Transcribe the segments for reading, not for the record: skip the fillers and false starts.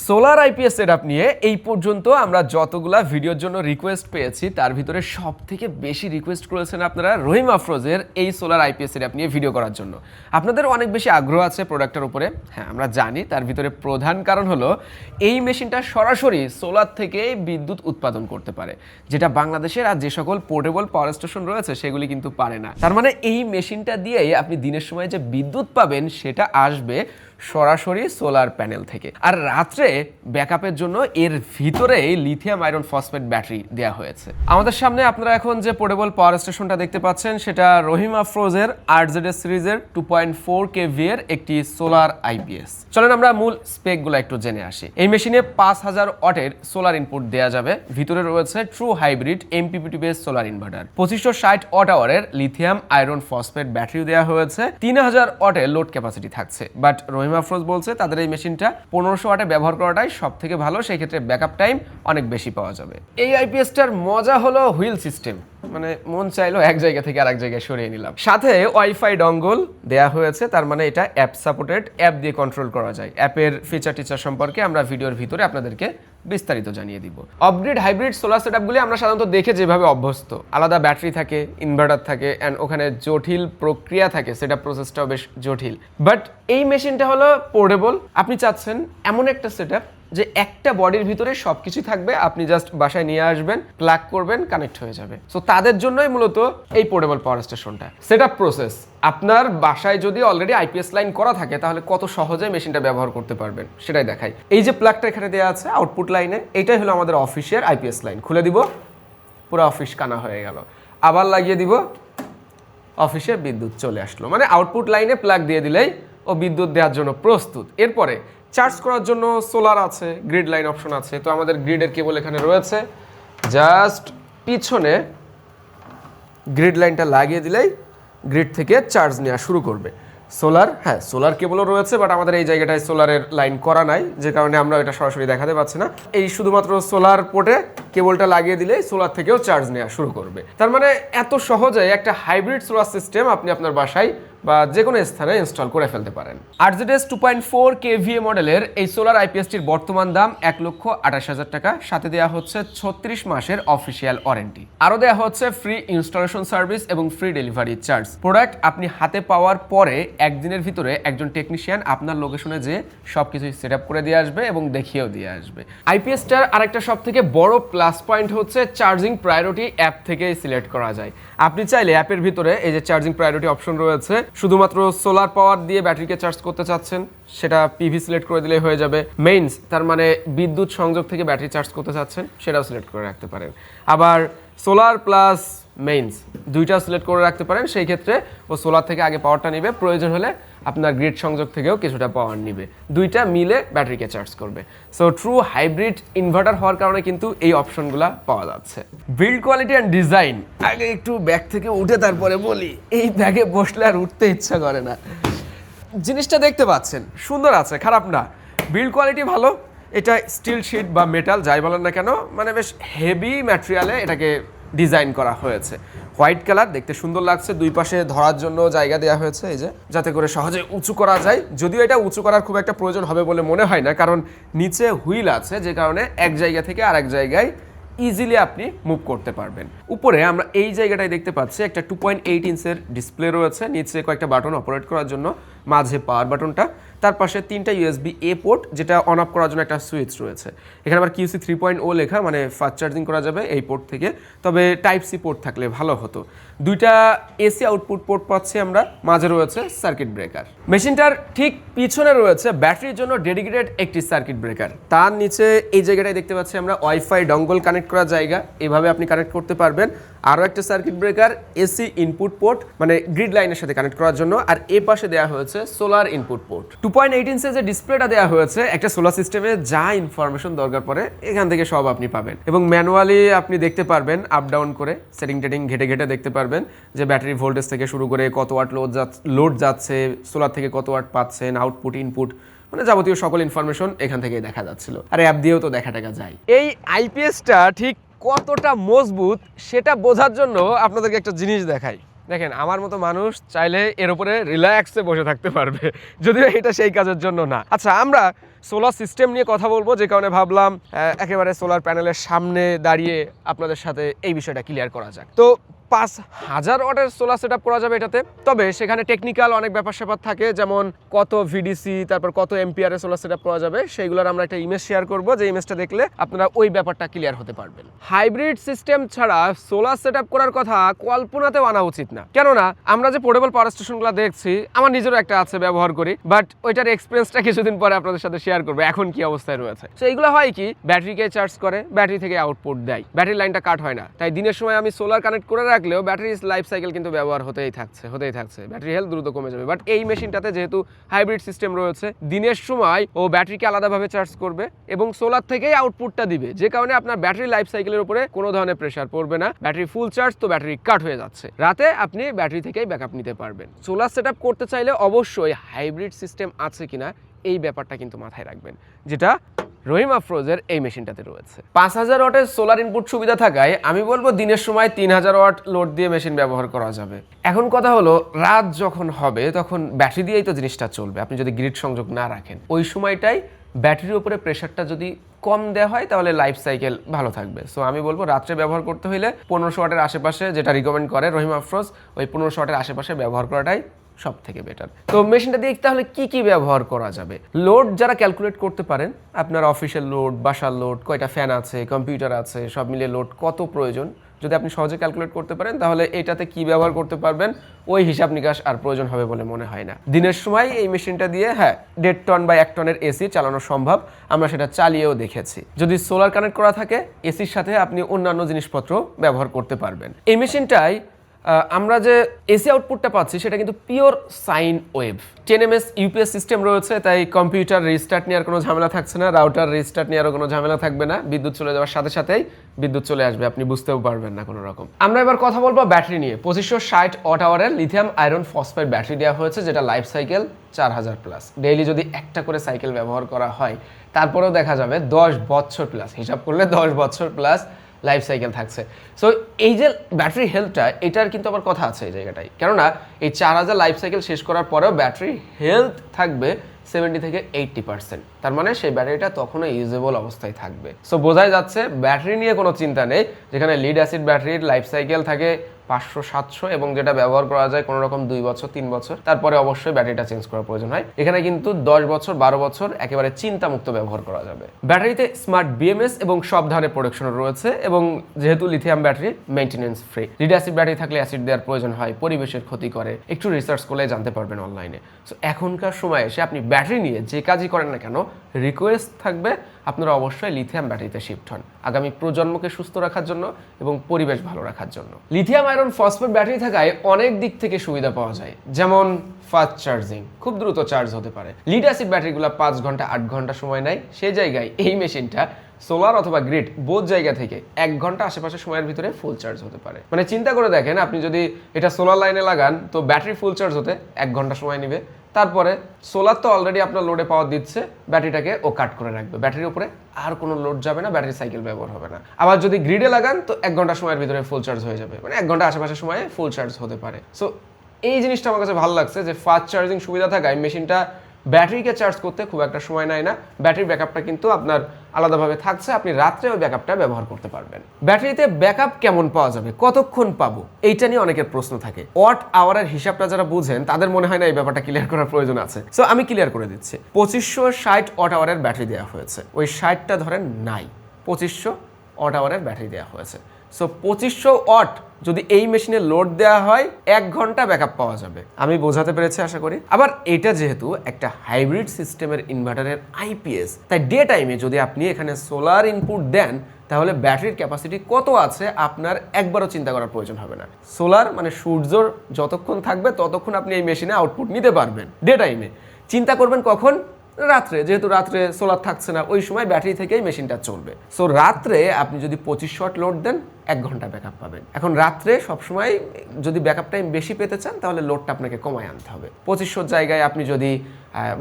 Solar IPS setup নিয়ে এই পর্যন্ত আমরা যতগুলা ভিডিওর জন্য রিকোয়েস্ট পেয়েছি তার ভিতরে সবথেকে বেশি রিকোয়েস্ট করেছেন আপনারা রহিম আফরোজের এই সোলার আইপিএস সেটআপ নিয়ে ভিডিও করার জন্য। আপনাদের অনেক বেশি আগ্রহ আছে প্রোডাক্টের উপরে, হ্যাঁ আমরা জানি। তার ভিতরে প্রধান কারণ হলো এই মেশিনটা সরাসরি সোলার থেকে বিদ্যুৎ উৎপাদন করতে পারে, যেটা বাংলাদেশের আর যে সকল পোর্টেবল পাওয়ার স্টেশন রয়েছে সেগুলি কিন্তু পারে না। তার মানে এই মেশিনটা দিয়েই আপনি দিনের সময় যে বিদ্যুৎ পাবেন সেটা আসবে সরাসরি সোলার প্যানেল থেকে। আর রাত্রে ব্যাকআপের জন্য এর ভিতরেই লিথিয়াম আয়রন ফসফেট ব্যাটারি দেওয়া হয়েছে। আমাদের সামনে আপনারা এখন যে পোর্টেবল পাওয়ার স্টেশনটা দেখতে পাচ্ছেন সেটা রহিম আফরোজের RZS সিরিজের 2.4 kV এর একটি সোলার আইপিএস। চলেন আমরা মূল স্পেকগুলো একটু জেনে আসি। এই মেশিনে 5000 ওয়াটের সোলার ইনপুট দেওয়া যাবে। ভিতরে রয়েছে true hybrid MPPT base solar inverter. 2560 watt আওয়ারের লিথিয়াম আয়রন ফসফেট ব্যাটারি দেওয়া হয়েছে। 3000 ওয়াটের লোড ক্যাপাসিটি থাকছে। বাট রহিম আফরোজ বলছে তাদের এই মেশিনটা 1500 ওয়াটে ব্যবহার করাটাই সব থেকে ভালো, সেই ক্ষেত্রে ব্যাকআপ টাইম অনেক বেশি পাওয়া যাবে। এই আইপিএসটার মজা হলো হুইল সিস্টেম, মানে মন চাইলো এক জায়গা থেকে আরেক জায়গায় সরিয়ে নিলাম। সাথে ওয়াইফাই ডঙ্গল দেয়া হয়েছে, তার মানে এটা অ্যাপ সাপোর্টেড, অ্যাপ দিয়ে কন্ট্রোল করা যায়। অ্যাপের ফিচার টিচার সম্পর্কে আমরা ভিডিওর ভিতরে আপনাদেরকে বিস্তারিত জানিয়ে দিব। অফগ্রিড হাইব্রিড সোলার সেটআপগুলি আমরা সাধারণত দেখে যেভাবে অভ্যস্ত, আলাদা ব্যাটারি থাকে, ইনভার্টার থাকে, অ্যান্ড ওখানে জটিল প্রক্রিয়া থাকে, সেটআপ প্রসেসটাও বেশ জটিল। বাট এই মেশিনটা হলো পোর্টেবল। আপনি চাচ্ছেন এমন একটা সেটআপ যে একটা বডির ভিতরে সবকিছু থাকবে, আপনি জাস্ট বাসায় নিয়ে আসবেন, প্লাগ করবেন, কানেক্ট হয়ে যাবে। সো তাদের জন্যই মূলত এই পোর্টেবল পাওয়ার স্টেশনটা। সেটআপ প্রসেস, আপনার বাসায় যদি অলরেডি আইপিএস লাইন করা থাকে তাহলে কত সহজে মেশিনটা ব্যবহার করতে পারবেন সেটাই দেখাই। এই যে প্লাগটা এখানে দেওয়া আছে আউটপুট লাইনে, এটাই হলো আমাদের অফিসের আইপিএস লাইন। খুলে দিব, পুরো অফিস কানা হয়ে গেল। আবার লাগিয়ে দিব, অফিসে বিদ্যুৎ চলে আসলো। মানে আউটপুট লাইনে প্লাগ দিয়ে দিলেই ও বিদ্যুৎ দেওয়ার জন্য প্রস্তুত। এরপরে চার্জ করার জন্য সোলার আছে, গ্রিড লাইন অপশন আছে। তো আমাদের গ্রিডের কেবল এখানে রয়েছে, জাস্ট পিছনে গ্রিড লাইনটা লাগিয়ে দিলেই গ্রিড থেকে চার্জ নেওয়া শুরু করবে। সোলার, হ্যাঁ সোলার কেবলও রয়েছে, বাট আমাদের এই জায়গাটায় সোলারের লাইন করা নাই, যে কারণে আমরা এটা সরাসরি দেখাতে পাচ্ছি না। এই শুধুমাত্র সোলার পোর্টে কেবলটা লাগিয়ে দিলেই সোলার থেকেও চার্জ নেওয়া শুরু করবে। তার মানে এত সহজে একটা হাইব্রিড সোলার সিস্টেম আপনি আপনার বাসায় বা যে কোনো স্থানে ইনস্টল করে ফেলতে পারেন। RZS 2.4 kVA মডেলের এই সোলার আইপিএসটির বর্তমান দাম 1,28,000 টাকা। সাথে দেওয়া হচ্ছে 36 মাসের অফিসিয়াল ওয়ারেন্টি। আরও দেওয়া হচ্ছে ফ্রি ইনস্টলেশন সার্ভিস এবং ফ্রি ডেলিভারি চার্জ। প্রোডাক্ট আপনি হাতে পাওয়ার পরে একদিনের ভিতরে একজন টেকনিশিয়ান আপনার লোকেশনে যেয়ে সবকিছু সেট আপ করে দিয়ে আসবে এবং দেখিয়েও দিয়ে আসবে। আইপিএসটার আরেকটা সব থেকে বড় প্লাস পয়েন্ট হচ্ছে চার্জিং প্রায়োরিটি অ্যাপ থেকেই সিলেক্ট করা যায়। আপনি চাইলে অ্যাপের ভিতরে এই যে চার্জিং প্রায়োরিটি অপশন রয়েছে, শুধুমাত্র সোলার পাওয়ার দিয়ে ব্যাটারিকে চার্জ করতে চাচ্ছেন সেটা পিভি সিলেক্ট করে দিলেই হয়ে যাবে। মেইনস, তার মানে বিদ্যুৎ সংযোগ থেকে ব্যাটারি চার্জ করতে চাচ্ছেন সেটাও সিলেক্ট করে রাখতে পারেন। আবার সোলার প্লাস মেইনস দুইটাও সিলেক্ট করে রাখতে পারেন। সেই ক্ষেত্রে ও সোলার থেকে আগে পাওয়ারটা নেবে, প্রয়োজন হলে আপনার গ্রিড সংযোগ থেকেও কিছুটা পাওয়ার নিবে, দুইটা মিলে ব্যাটারিকে চার্জ করবে। সো ট্রু হাইব্রিড ইনভার্টার হওয়ার কারণে কিন্তু এই অপশনগুলো পাওয়া যাচ্ছে। বিল্ড কোয়ালিটি অ্যান্ড ডিজাইন, আগে একটু ব্যাগ থেকে উঠে তারপরে বলি, এই ব্যাগে বসলে আর উঠতে ইচ্ছা করে না। জিনিসটা দেখতে পাচ্ছেন সুন্দর আছে, খারাপ না। বিল্ড কোয়ালিটি ভালো। এটা স্টিল শিট বা মেটাল যাই বলেন না কেন, মানে বেশ হেভি ম্যাটেরিয়ালে এটাকে ডিজাইন করা হয়েছে। হোয়াইট কালার, দেখতে সুন্দর লাগছে। দুই পাশে ধরার জন্য জায়গা দেওয়া হয়েছে, এই যে যাতে করে সহজে উঁচু করা যায়। যদিও এটা উঁচু করার খুব একটা প্রয়োজন হবে বলে মনে হয় না, কারণ নিচে হুইল আছে, যে কারণে এক জায়গা থেকে আরেক জায়গায় ইজিলি আপনি মুভ করতে পারবেন। উপরে আমরা এই জায়গাটায় দেখতে পাচ্ছি একটা 2.8 ইঞ্চের ডিসপ্লে রয়েছে, নিচে কয়েকটা বাটন অপারেট করার জন্য, মাঝে পাওয়ার বাটনটা, তার পাশে 3টা USB-A পোর্ট, যেটা অন অফ করার জন্য একটা সুইচ রয়েছে। এখানে আবার QC 3.0 লেখা, মানে ফাস্ট চার্জিং করা যাবে এই পোর্ট থেকে। তবে Type-C পোর্ট থাকলে ভালো হতো। 2টা AC আউটপুট পোর্ট পাচ্ছি আমরা, মাঝে রয়েছে সার্কিট ব্রেকার। মেশিনটার ঠিক পিছনে রয়েছে ব্যাটারির জন্য ডেডিকেটেড একটি সার্কিট ব্রেকার। তার নিচে এই জায়গাটায় দেখতে পাচ্ছি আমরা ওয়াইফাই ডঙ্গল কানেক্ট করার জায়গা, এভাবে আপনি কানেক্ট করতে পারবেন। আরও একটা circuit breaker, AC input port, মানে গ্রিড লাইনের সাথে কানেক্ট করার জন্য। আর এ পাশে দেওয়া হয়েছে সোলার ইনপুট পোর্ট। 2.8 ইঞ্চের যে ডিসপ্লেটা দেওয়া হয়েছে, একটা সোলার সিস্টেমে যা ইনফরমেশন দরকার পড়ে এখান থেকে সব আপনি পাবেন, এবং ম্যানুয়ালি আপনি দেখতে পারবেন আপ ডাউন করে, সেটিং টেটিং ঘেটে ঘেটে দেখতে পারবেন যে ব্যাটারি ভোল্টেজ থেকে শুরু করে কত ওয়াট লোড যাচ্ছে, সোলার থেকে কত ওয়াট পাচ্ছেন, আউটপুট ইনপুট, মানে যাবতীয় সকল ইনফরমেশন এখান থেকেই দেখা যাচ্ছিল। আর অ্যাপ দিয়েও তো দেখা যায়। এই আইপিএসটা ঠিক কতটা মজবুত সেটা বোঝার জন্য আপনাদেরকে একটা জিনিস দেখাই। দেখেন আমার মতো মানুষ চাইলে এর উপরে রিল্যাক্সে বসে থাকতে পারবে, যদিও এটা সেই কাজের জন্য না। আচ্ছা, আমরা সোলার সিস্টেম নিয়ে কথা বলবো, যে কারণে ভাবলাম একেবারে সোলার প্যানেলের সামনে দাঁড়িয়ে আপনাদের সাথে এই বিষয়টা ক্লিয়ার করা যাক। তো 5000 ওয়াটের সোলার সেট আপ করা যাবে এটাতে, তবে সেখানে টেকনিক্যাল অনেক ব্যাপার স্যাপার থাকে, যেমন কত ভিডিসি, তারপর কত এমপিআর সোলার সেট আপ করা যাবে, সেইগুলোর আমরা একটা ইমেজ শেয়ার করবো, যে ইমেজটা দেখলে আপনারা ওই ব্যাপারটা ক্লিয়ার হতে পারবেন। হাইব্রিড সিস্টেম ছাড়া সোলার সেট আপ করার কথা কল্পনাতেও আনা উচিত না, কেননা আমরা যে পোর্টেবল পাওয়ার স্টেশনগুলো দেখছি, আমার নিজেরও একটা আছে, ব্যবহার করি, বাট ওইটার এক্সপিরিয়েন্সটা কিছুদিন পরে আপনাদের সাথে শেয়ার করবো এখন কি অবস্থায় রয়েছে। তো এইগুলো হয় কি, ব্যাটারিকে চার্জ করে, ব্যাটারি থেকে আউটপুট দেয়, ব্যাটারি লাইনটা কাট হয় না, তাই দিনের সময় আমি সোলার কানেক্ট করে রাখলেও ব্যাটারির লাইফ সাইকেল কিন্তু ব্যবহার হতেই থাকছে, ব্যাটারি হেলথ দ্রুত কমে যাবে। বাট এই মেশিনটাতে যেহেতু হাইব্রিড সিস্টেম রয়েছে, দিনের সময় ও ব্যাটারিকে আলাদাভাবে চার্জ করবে এবং সোলার থেকেই আউটপুটটা দিবে, যে কারণে আপনার ব্যাটারি লাইফ সাইকেলের উপরে কোনো ধরনের প্রেশার পড়বে না। ব্যাটারি ফুল চার্জ তো ব্যাটারি কাট হয়ে যাচ্ছে, রাতে আপনি ব্যাটারি থেকেই ব্যাকআপ নিতে পারবেন। সোলার সেট আপ করতে চাইলে অবশ্যই হাইব্রিড সিস্টেম আছে কিনা এই ব্যাপারটা কিন্তু মাথায় রাখবেন, যেটা রহিম আফরোজের এই মেশিনটাতে রয়েছে। 5000 ওয়াটের সোলার ইনপুট সুবিধা থাকায় আমি বলবো দিনের সময় 3000 ওয়াট লোড দিয়ে মেশিন ব্যবহার করা যাবে। এখন কথা হলো, রাত যখন হবে তখন ব্যাটারি দিয়েই তো জিনিসটা চলবে, আপনি যদি গ্রিড সংযোগ না রাখেন, ওই সময়টাই ব্যাটারির উপরে প্রেশারটা যদি কম দেওয়া হয় তাহলে লাইফ সাইকেল ভালো থাকবে। সো আমি বলবো রাত্রে ব্যবহার করতে হলে 1500 ওয়াটের আশেপাশে, যেটা রিকমেন্ড করে রহিম আফরোজ, ওই 1500 ওয়াটের আশেপাশে ব্যবহার করাটাই সব থেকে বেটার। তো মেশিনটা দিয়ে তাহলে কি কি ব্যবহার করা যাবে? লোড যারা ক্যালকুলেট করতে পারেন, আপনার অফিসিয়াল লোড, বাসার লোড, কয়টা ফ্যান আছে, কম্পিউটার আছে, সব মিলিয়ে লোড কত প্রয়োজন, যদি আপনি সহজে ক্যালকুলেট করতে পারেন তাহলে এটাতে কি ব্যবহার করতে পারবেন ওই হিসাব নিকাশ আর প্রয়োজন হবে বলে মনে হয় না। দিনের সময় এই মেশিনটা দিয়ে 1.5 টন বা 1 টনের এসি চালানো সম্ভব, আমরা সেটা চালিয়েও দেখেছি। যদি সোলার কানেক্ট করা থাকে, এসির সাথে আপনি অন্যান্য জিনিসপত্র ব্যবহার করতে পারবেন। এই মেশিনটাই আমরা যে এসি আউটপুটটা পাচ্ছি সেটা কিন্তু pure sine wave, 10ms UPS system রয়েছে, তাই কম্পিউটার রিস্টার্ট নেওয়ার কোনো ঝামেলা থাকছে না, রাউটার রিস্টার্ট নেওয়ারও কোনো ঝামেলা থাকবে না। বিদ্যুৎ চলে যাওয়ার সাথে সাথেই বিদ্যুৎ চলে আসবে, আপনি বুঝতেও পারবেন না কোনো রকম। আমরা এবার কথা বলবো ব্যাটারি নিয়ে। 2560 ওয়াট আওয়ারের লিথিয়াম আয়রন ফসফেট ব্যাটারি দেওয়া হয়েছে, যেটা লাইফ সাইকেল 4000 প্লাস। ডেইলি যদি একটা করে সাইকেল ব্যবহার করা হয়, তারপরেও দেখা যাবে 10 বছর প্লাস, হিসাব করলে 10 বছর প্লাস লাইফ সাইকেল থাকছে। সো এই যে ব্যাটারি হেলথটা, এটার কিন্তু আবার কথা আছে এই জায়গাটায়, কেননা এই 4000 লাইফ সাইকেল শেষ করার পরেও ব্যাটারি হেলথ থাকবে 70 থেকে 80%। তার মানে সেই ব্যাটারিটা তখনও ইউজেবল অবস্থায় থাকবে। সো বোঝাই যাচ্ছে ব্যাটারি নিয়ে কোনো চিন্তা নেই, যেখানে লিড অ্যাসিড ব্যাটারির লাইফ সাইকেল থাকে 500-700 এবং যেটা ব্যবহার করা যায় কোনো রকম 2 বছর 3 বছর, তারপরে অবশ্যই ব্যাটারিটা চেঞ্জ করার প্রয়োজন হয়। এখানে কিন্তু 10 বছর 12 বছর একেবারে চিন্তামুক্ত ব্যবহার করা যাবে। ব্যাটারিতে স্মার্ট বিএমএস এবং সব ধরনের প্রোডাকশন রয়েছে, এবং যেহেতু lithium battery maintenance free. Lead acid battery থাকলে অ্যাসিড দেওয়ার প্রয়োজন হয়, পরিবেশের ক্ষতি করে, একটু রিসার্চ করলে জানতে পারবেন অনলাইনে। সো এখনকার সময় এসে আপনি ব্যাটারি নিয়ে যে কাজই করেন না কেন, রিকোয়েস্ট থাকবে আপনারা অবশ্যই লিথিয়াম ব্যাটারিতে শিফট হন, আগামী প্রজন্মকে সুস্থ রাখার জন্য এবং পরিবেশ ভালো রাখার জন্য। লিথিয়াম আয়রন ফসফেট ব্যাটারি থাকায় অনেক দিক থেকে সুবিধা পাওয়া যায়, যেমন ফাস্ট চার্জিং, খুব দ্রুত চার্জ হতে পারে। লিড অ্যাসিড ব্যাটারিগুলো 5 ঘন্টা 8 ঘন্টা সময় নেয়, সেই জায়গায় এই মেশিনটা সোলার অথবা গ্রিড বোথ জায়গা থেকে 1 ঘন্টা আশেপাশে সময়ের ভিতরে ফুল চার্জ হতে পারে। মানে চিন্তা করে দেখেন, আপনি যদি এটা সোলার লাইনে লাগান তো ব্যাটারি ফুল চার্জ হতে 1 ঘন্টা সময় নেবে, তারপরে সোলার তো অলরেডি আপনার লোডে পাওয়ার দিচ্ছে, ব্যাটারিটাকে ও কাট করে রাখবে, ব্যাটারির উপরে আর কোনো লোড যাবে না, ব্যাটারি সাইকেল ব্যবহার হবে না। আবার যদি গ্রিডে লাগান তো 1 ঘন্টা সময়ের ভিতরে ফুল চার্জ হয়ে যাবে, মানে 1 ঘন্টা আশেপাশে সময়ে ফুল চার্জ হতে পারে। সো এই জিনিসটা আমার কাছে ভালো লাগছে যে ফাস্ট চার্জিং সুবিধা থাকায় মেশিনটা ব্যাটারিকে চার্জ করতে খুব একটা সময় নেয় না। ব্যাটারি ব্যাকআপটা কিন্তু আপনার আলাদাভাবে থাকছে, আপনি রাত্রে ওই ব্যাকআপটা ব্যবহার করতে পারবেন। ব্যাটারিতে ব্যাকআপ কেমন পাওয়া যাবে, কতক্ষণ পাবো, এইটা নিয়ে অনেকের প্রশ্ন থাকে। ওয়াট আওয়ারের হিসাবটা যারা বুঝেন তাদের মনে হয় না এই ব্যাপারটা ক্লিয়ার করার প্রয়োজন আছে। সো আমি ক্লিয়ার করে দিচ্ছি। 2560 ওয়াট আওয়ারের ব্যাটারি দেওয়া হয়েছে, ওই 60টা ধরেন নাই, 2500 ওয়াট আওয়ারের ব্যাটারি দেওয়া হয়েছে। সো 2500 ওয়াট যদি এই মেশিনে লোড দেওয়া হয় 1 ঘন্টা ব্যাকআপ পাওয়া যাবে। আমি বোঝাতে পেরেছি আশা করি। আবার এটা যেহেতু একটা হাইব্রিড সিস্টেমের ইনভার্টারের আইপিএস, তাই ডে টাইমে যদি আপনি এখানে সোলার ইনপুট দেন তাহলে ব্যাটারির ক্যাপাসিটি কত আছে আপনার একবারও চিন্তা করার প্রয়োজন হবে না। সোলার মানে সূর্যর যতক্ষণ থাকবে ততক্ষণ আপনি এই মেশিনে আউটপুট নিতে পারবেন ডে টাইমে। চিন্তা করবেন কখন, রাত্রে, যেহেতু রাত্রে সোলার থাকছে না, ওই সময় ব্যাটারি থেকেই মেশিনটা চলবে। সো রাত্রে আপনি যদি 2500 ওয়াট লোড দেন 1 ঘন্টা ব্যাকআপ পাবেন। এখন রাত্রে সবসময় যদি ব্যাকআপ টাইম বেশি পেতে চান তাহলে লোডটা আপনাকে কমায় আনতে হবে। 2500 জায়গায় আপনি যদি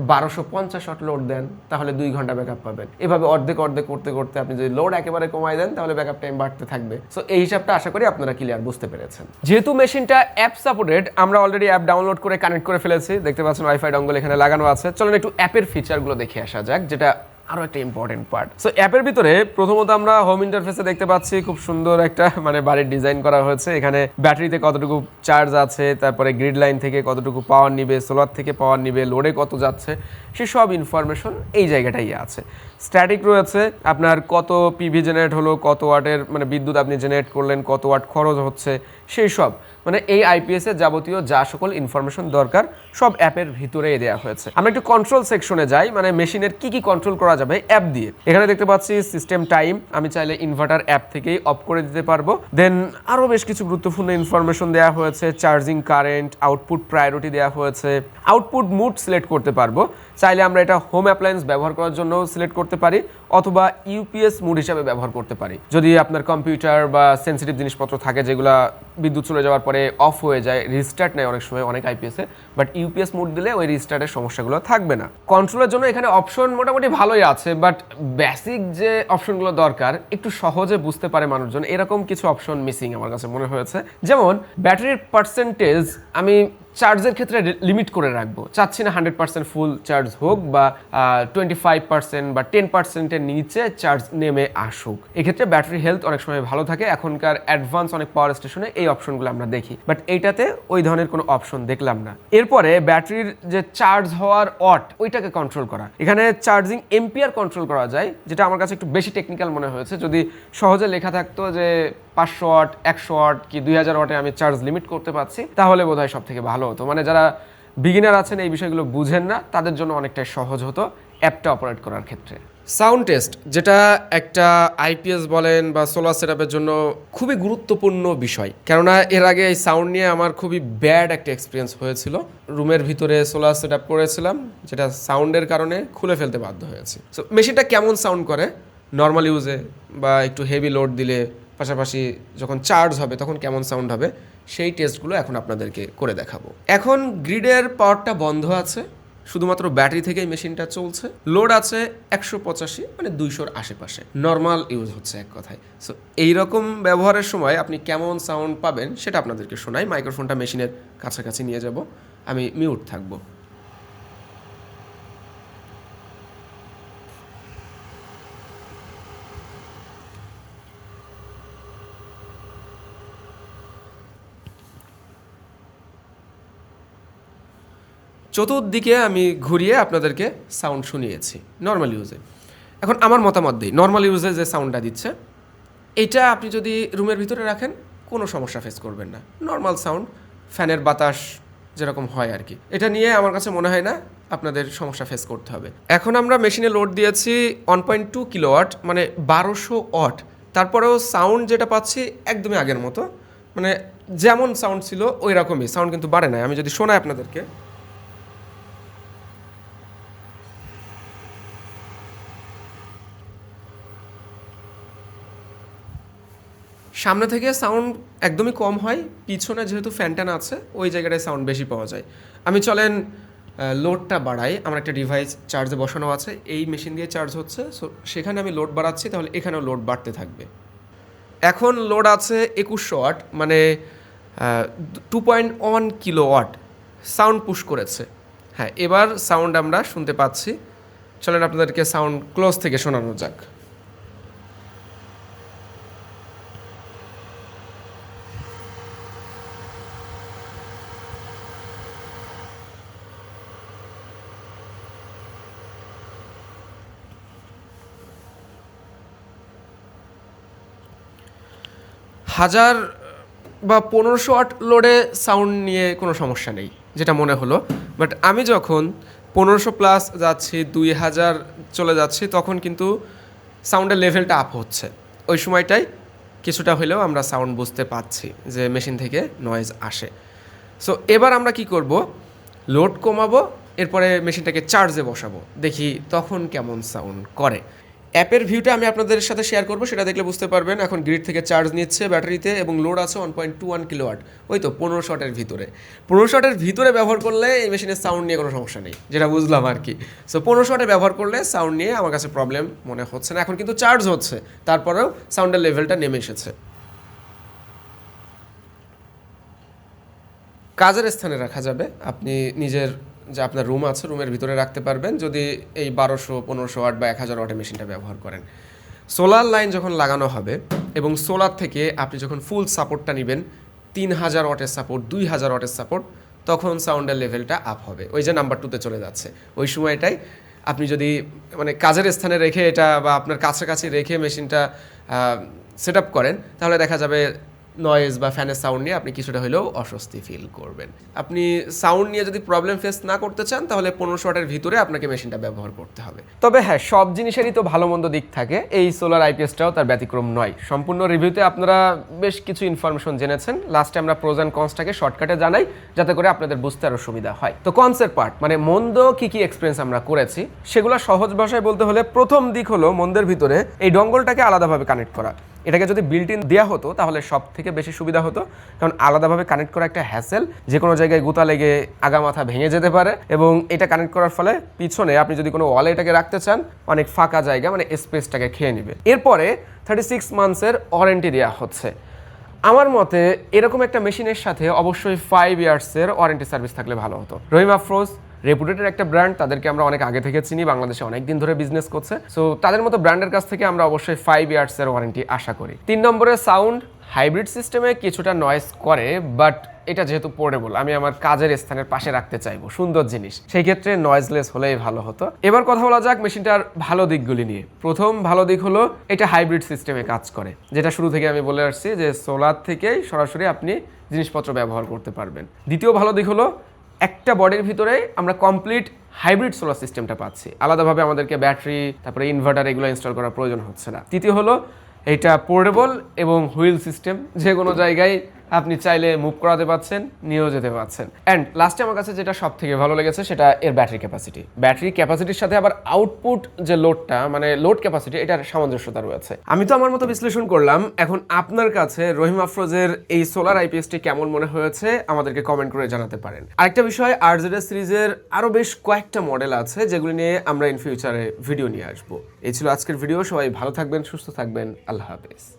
1250 ওয়াট লোড দেন তাহলে 2 ঘন্টা ব্যাকআপ পাবেন। এভাবে অর্ধেক অর্ধেক করতে করতে আপনি যদি লোড একেবারে কমায় দেন তাহলে ব্যাকআপ টাইম বাড়তে থাকবে। সো এই হিসাবটা আশা করি আপনারা ক্লিয়ার বুঝতে পেরেছেন। যেহেতু মেশিনটা অ্যাপ সাপোর্টেড, আমরা অলরেডি অ্যাপ ডাউনলোড করে কানেক্ট করে ফেলেছি। দেখতে পাচ্ছেন ওয়াইফাই ডঙ্গল এখানে লাগানো আছে। চলুন একটু অ্যাপের ফিচারগুলো দেখে আসা যাক, যেটা আরও একটা ইম্পর্টেন্ট পার্ট। সো অ্যাপের ভিতরে প্রথমত আমরা হোম ইন্টারফেসে দেখতে পাচ্ছি খুব সুন্দর একটা বাড়ির ডিজাইন করা হয়েছে। এখানে ব্যাটারিতে কতটুকু চার্জ আছে, তারপরে গ্রিড লাইন থেকে কতটুকু পাওয়ার নিবে, সোলার থেকে পাওয়ার নিবে, লোডে কত যাচ্ছে, সেসব ইনফরমেশন এই জায়গাটাই আছে। স্ট্যাটিক রয়েছে, আপনার কত পিভি জেনারেট হলো, কত ওয়াটের বিদ্যুৎ আপনি জেনারেট করলেন, কত ওয়াট খরচ হচ্ছে, সেই সব এই আইপিএসের যাবতীয় যা সকল ইনফরমেশন দরকার সব অ্যাপের ভিতরেই দেওয়া হয়েছে। আমরা একটু কন্ট্রোল সেকশনে যাই, মেশিনের কি কন্ট্রোল করা যাবে অ্যাপ দিয়ে। এখানে দেখতে পাচ্ছি সিস্টেম টাইম, আমি চাইলে ইনভার্টার অ্যাপ থেকেই অফ করে দিতে পারবো। দেন আরও বেশ কিছু গুরুত্বপূর্ণ ইনফরমেশন দেওয়া হয়েছে। চার্জিং কারেন্ট, আউটপুট প্রায়োরিটি দেওয়া হয়েছে, আউটপুট মুড সিলেক্ট করতে পারবো। চাইলে আমরা এটা হোম অ্যাপ্লায়েন্স ব্যবহার করার জন্য সিলেক্ট করতে পারি অথবা ইউপিএস মুড হিসাবে ব্যবহার করতে পারি। যদি আপনার কম্পিউটার বা সেন্সিটিভ জিনিসপত্র থাকে যেগুলো বিদ্যুৎ চলে যাওয়ার পরে অফ হয়ে যায়, রিস্টার্ট নেয় অনেক সময় অনেক আইপিএসে, বাট ইউপিএস মুড দিলে ওই রিস্টার্টের সমস্যাগুলো থাকবে না। কন্ট্রোলের জন্য এখানে অপশন মোটামুটি ভালোই আছে, বাট বেসিক যে অপশনগুলো দরকার একটু সহজে বুঝতে পারে মানুষজন, এরকম কিছু অপশন মিসিং আমার কাছে মনে হয়েছে। যেমন ব্যাটারির পার্সেন্টেজ আমি চার্জের ক্ষেত্রে লিমিট করে রাখবো, চাচ্ছি না 100% ফুল চার্জ হোক বা 25% বা 10%-এর নিচে চার্জ নেমে আসুক। এক্ষেত্রে ব্যাটারি হেলথ অনেক সময় ভালো থাকে। এখনকার অ্যাডভান্স অনেক পাওয়ার স্টেশনে এই অপশনগুলো আমরা দেখি, বাট এইটাতে ওই ধরনের কোনো অপশন দেখলাম না। এরপরে ব্যাটারির যে চার্জ হওয়ার ওয়াট ওইটাকে কন্ট্রোল করা, এখানে চার্জিং এম্পিয়ার কন্ট্রোল করা যায়, যেটা আমার কাছে একটু বেশি টেকনিক্যাল মনে হয়েছে। যদি সহজে লেখা থাকতো যে 500 ওয়াট, 100 ওয়াট কি 2000 ওয়াটে আমি চার্জ লিমিট করতে পারছি, তাহলে বোধহয় সব থেকে ভালো হতো। যারা বিগিনার আছেন এই বিষয়গুলো বুঝেন না, তাদের জন্য অনেকটাই সহজ হতো অ্যাপটা অপারেট করার ক্ষেত্রে। সাউন্ড টেস্ট, যেটা একটা আইপিএস বলেন বা সোলার সেটআপের জন্য খুবই গুরুত্বপূর্ণ বিষয়, কেননা এর আগে এই সাউন্ড নিয়ে আমার খুবই ব্যাড একটা এক্সপিরিয়েন্স হয়েছিল। রুমের ভিতরে সোলার সেটআপ করেছিলাম, যেটা সাউন্ডের কারণে খুলে ফেলতে বাধ্য হয়েছি। সো মেশিনটা কেমন সাউন্ড করে নর্মাল ইউজে বা একটু হেভি লোড দিলে, পাশাপাশি যখন চার্জ হবে তখন কেমন সাউন্ড হবে, সেই টেস্টগুলো এখন আপনাদেরকে করে দেখাবো। এখন গ্রিডের পাওয়ারটা বন্ধ আছে, শুধুমাত্র ব্যাটারি থেকেই মেশিনটা চলছে। লোড আছে 185, 200-র আশেপাশে, নর্মাল ইউজ হচ্ছে এক কথায়। সো এইরকম ব্যবহারের সময় আপনি কেমন সাউন্ড পাবেন সেটা আপনাদেরকে শোনাই। মাইক্রোফোনটা মেশিনের কাছাকাছি নিয়ে যাব, আমি মিউট থাকবো। চতুর্দিকে আমি ঘুরিয়ে আপনাদেরকে সাউন্ড শুনিয়েছি নর্মাল ইউজে। এখন আমার মতামত দিই, নর্মাল ইউজে যে সাউন্ডটা দিচ্ছে এইটা আপনি যদি রুমের ভিতরে রাখেন কোনো সমস্যা ফেস করবেন না। নর্মাল সাউন্ড, ফ্যানের বাতাস যেরকম হয় আর কি। এটা নিয়ে আমার কাছে মনে হয় না আপনাদের সমস্যা ফেস করতে হবে। এখন আমরা মেশিনে লোড দিয়েছি 1.2 কিলোওয়াট, 1200 ওয়াট। তারপরেও সাউন্ড যেটা পাচ্ছি একদমই আগের মতো, যেমন সাউন্ড ছিল ওই রকমই সাউন্ড, কিন্তু বাড়ে নাই। আমি যদি শোনাই আপনাদেরকে, সামনে থেকে সাউন্ড একদমই কম হয়, পিছনে যেহেতু ফ্যান আছে ওই জায়গাটায় সাউন্ড বেশি পাওয়া যায়। আমি চলেন লোডটা বাড়াই। আমার একটা ডিভাইস চার্জে বসানো আছে, এই মেশিন দিয়ে চার্জ হচ্ছে। সো সেখানে আমি লোড বাড়াচ্ছি, তাহলে এখানেও লোড বাড়তে থাকবে। এখন লোড আছে 2100 ওয়াট, 2.1 কিলোওয়াট সাউন্ড পুশ করেছে। হ্যাঁ, এবার সাউন্ড আমরা শুনতে পাচ্ছি। চলেন আপনাদেরকে সাউন্ড ক্লোজ থেকে শোনানো যাক। হাজার বা 1500 ওয়াট লোডে সাউন্ড নিয়ে কোনো সমস্যা নেই যেটা মনে হলো, বাট আমি যখন 1500 প্লাস যাচ্ছি, 2000 চলে যাচ্ছি, তখন কিন্তু সাউন্ডের লেভেলটা আপ হচ্ছে। ওই সময়টাই কিছুটা হলেও আমরা সাউন্ড বুঝতে পাচ্ছি যে মেশিন থেকে নয়েজ আসে। সো এবার আমরা কি করব, লোড কমাবো, এরপরে মেশিনটাকে চার্জে বসাবো, দেখি তখন কেমন সাউন্ড করে। অ্যাপের ভিউটা আমি আপনাদের সাথে শেয়ার করবো, সেটা দেখলে বুঝতে পারবেন। এখন গ্রিড থেকে চার্জ নিচ্ছে ব্যাটারিতে এবং লোড আছে 1.21 কিলোওয়াট, ওই তো 15 শটের ভিতরে। 15 শটের ভিতরে ব্যবহার করলে এই মেশিনের সাউন্ড নিয়ে কোনো সমস্যা নেই, যেটা বুঝলাম আর কি। সো 15 শটে ব্যবহার করলে সাউন্ড নিয়ে আমার কাছে প্রবলেম মনে হচ্ছে না। এখন কিন্তু চার্জ হচ্ছে, তারপরেও সাউন্ডের লেভেলটা নেমে এসেছে। কাজের স্থানে রাখা যাবে, আপনি নিজের যে আপনার রুম আছে রুমের ভিতরে রাখতে পারবেন যদি এই 1200-1500 ওয়াট বা 1000 ওয়াটের মেশিনটা ব্যবহার করেন। সোলার লাইন যখন লাগানো হবে এবং সোলার থেকে আপনি যখন ফুল সাপোর্টটা নেবেন, 3000 ওয়াটের সাপোর্ট, 2000 ওয়াটের সাপোর্ট, তখন সাউন্ডের লেভেলটা আপ হবে, ওই যে নাম্বার 2তে চলে যাচ্ছে। ওই সময়টাই আপনি যদি মানে কাজের স্থানে রেখে এটা বা আপনার কাছাকাছি রেখে মেশিনটা সেট আপ করেন, তাহলে দেখা যাবে নয়েজ বা ফ্যানের সাউন্ড নিয়ে আপনি কিছুটা হলেও অস্বস্তি ফিল করবেন। আপনি সাউন্ড নিয়ে যদি প্রবলেম ফেস না করতে চান, তাহলে 1500 ওয়াটের ভিতরে আপনাকে মেশিনটা ব্যবহার করতে হবে। তবে হ্যাঁ, সব জিনিসেরই তো ভালো মন্দ দিক থাকে, এই সোলার আইপিএসটাও তার ব্যতিক্রম নয়। সম্পূর্ণ রিভিউতে আপনারা বেশ কিছু ইনফরমেশন জেনেছেন। লাস্টে আমরা প্রোজ অ্যান্ড কনসটাকে শর্টকাটে জানাই, যাতে করে আপনাদের বুঝতে আরও সুবিধা হয়। তো কনসের পার্ট, মানে মন্দ কি কি এক্সপিরিয়েন্স আমরা করেছি সেগুলো সহজ ভাষায় বলতে হলে, প্রথম দিক হলো মন্দের ভিতরে এই ডঙ্গলটাকে আলাদাভাবে কানেক্ট করা। এটাকে যদি বিল্ট ইন দেওয়া হতো তাহলে সব থেকে বেশি সুবিধা হতো, কারণ আলাদাভাবে কানেক্ট করা একটা হ্যাসেল, যে কোনো জায়গায় গুতা লেগে আগা মাথা ভেঙে যেতে পারে। এবং এটা কানেক্ট করার ফলে পিছনে আপনি যদি কোনো ওয়ালে এটাকে রাখতে চান, অনেক ফাঁকা জায়গা মানে স্পেসটাকে খেয়ে নেবে। এরপরে 36 মান্থসের ওয়ারেন্টি দেওয়া হচ্ছে। আমার মতে এরকম একটা মেশিনের সাথে অবশ্যই 5 ইয়ার্সের ওয়ারেন্টি সার্ভিস থাকলে ভালো হতো। রহিম আফরোজ রেপুটেটেড একটা ব্র্যান্ড, তাদেরকে আমরা অনেক আগে থেকে চিনি, বাংলাদেশে অনেক দিন ধরে বিজনেস করছে। সো তাদের মতো ব্র্যান্ডের কাছ থেকে আমরা অবশ্যই 5 ইয়ার্সের ওয়ারেন্টি আশা করি। 3 নম্বরে সাউন্ড হাইব্রিড সিস্টেমে কিছুটা নয়েজ করে, বাট এটা যেহেতু পোর্টেবল, আমি আমার কাজের স্থানের পাশে রাখতে চাইবো, সুন্দর জিনিস, সেই ক্ষেত্রে নয়েজলেস হলেই ভালো হতো। এবার কথা বলা যাক মেশিনটার ভালো দিকগুলি নিয়ে। প্রথম ভালো দিক হলো এটা হাইব্রিড সিস্টেমে কাজ করে, যেটা শুরু থেকে আমি বলে আসছি যে সোলার থেকেই সরাসরি আপনি জিনিসপত্র ব্যবহার করতে পারবেন। দ্বিতীয় ভালো দিক হলো একটা বডির ভিতরে আমরা কমপ্লিট হাইব্রিড সোলার সিস্টেমটা পাচ্ছি, আলাদাভাবে আমাদেরকে ব্যাটারি তারপরে ইনভার্টার এগুলো ইনস্টল করার প্রয়োজন হচ্ছে না। তৃতীয় হলো এটা পোর্টেবল এবং হুইল সিস্টেম, যে কোনো জায়গায় আপনি চাইলে মুভ করাতে পারছেন, নিয়েও যেতে পারছেন। অ্যান্ড লাস্টে আমার কাছে যেটা সব থেকে ভালো লেগেছে সেটা এর ব্যাটারি ক্যাপাসিটি। ব্যাটারি ক্যাপাসিটির সাথে আবার আউটপুট যে লোডটা, মানে লোড ক্যাপাসিটি, এটার সামঞ্জস্যতা রয়েছে। আমি তো আমার মতো বিশ্লেষণ করলাম, এখন আপনার কাছে রহিম আফরোজের এই সোলার আইপিএসটি কেমন মনে হয়েছে আমাদেরকে কমেন্ট করে জানাতে পারেন। আরেকটা বিষয়, আরজেডএস সিরিজের আরও বেশ কয়েকটা মডেল আছে যেগুলি নিয়ে আমরা ইন ফিউচারে ভিডিও নিয়ে আসবো। এই ছিল আজকের ভিডিও। সবাই ভালো থাকবেন, সুস্থ থাকবেন, আল্লাহ হাফেজ।